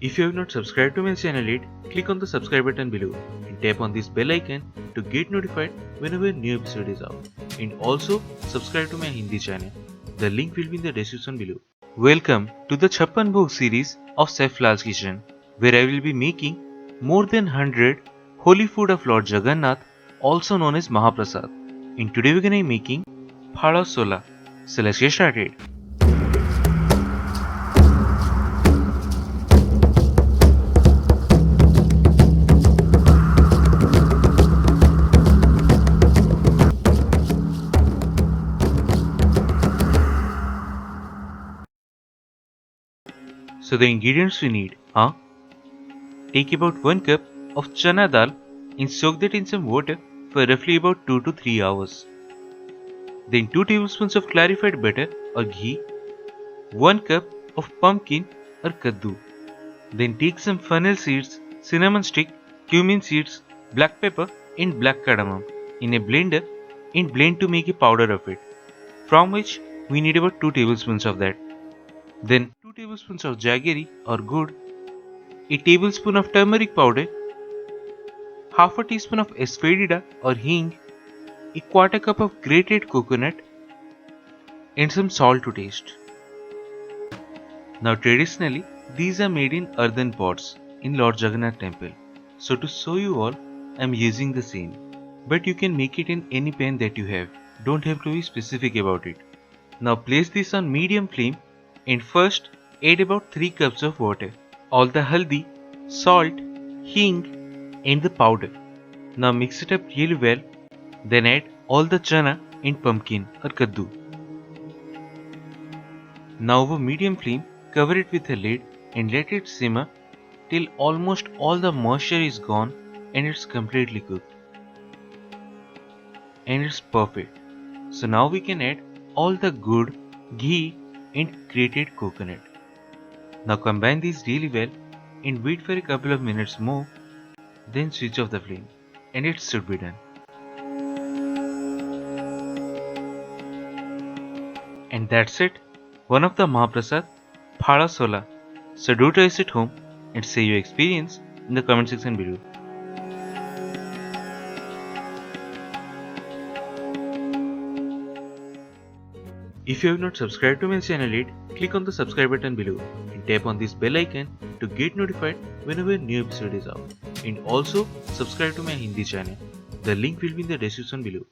If you have not subscribed to my channel yet, click on the subscribe button below and tap on this bell icon to get notified whenever a new episode is out. And also subscribe to my Hindi channel. The link will be in the description below. Welcome to the CHAPPAN BHOG series of Chef Lall's kitchen, where I will be making more than 100 holy food of Lord Jagannath, also known as Mahaprasad. And today we are going to be making PHALA SOLA. So let's get started. So the ingredients we need are: take about 1 cup of Chana dal and soak that in some water for roughly about 2 to 3 hours. Then 2 tablespoons of clarified butter or ghee, 1 cup of pumpkin or kaddu. Then take some fennel seeds, cinnamon stick, cumin seeds, black pepper and black cardamom in a blender and blend to make a powder of it, from which we need about 2 tablespoons of that. Then 2 tablespoons of jaggery or gur, a tablespoon of turmeric powder, half a teaspoon of Asafoetida or Hing, a quarter cup of grated coconut and some salt to taste. Now traditionally these are made in earthen pots in Lord Jagannath temple. So to show you all, I am using the same. But you can make it in any pan that you have. Don't have to be specific about it. Now place this on medium flame and first add about 3 cups of water, all the haldi, salt, hing and the powder. Now mix it up really well, then add all the chana and pumpkin or kaddu. Now over medium flame, cover it with a lid and let it simmer till almost all the moisture is gone and it's completely cooked. And it's perfect. So now we can add all the gur, ghee and grated coconut. Now combine these really well and wait for a couple of minutes more, then switch off the flame and it should be done. And that's it, one of the Mahaprasad, PHALA SOLA. So do try it at home and say your experience in the comment section below. If you have not subscribed to my channel yet, click on the subscribe button below and tap on this bell icon to get notified whenever a new episode is out. And also subscribe to my Hindi channel. The link will be in the description below.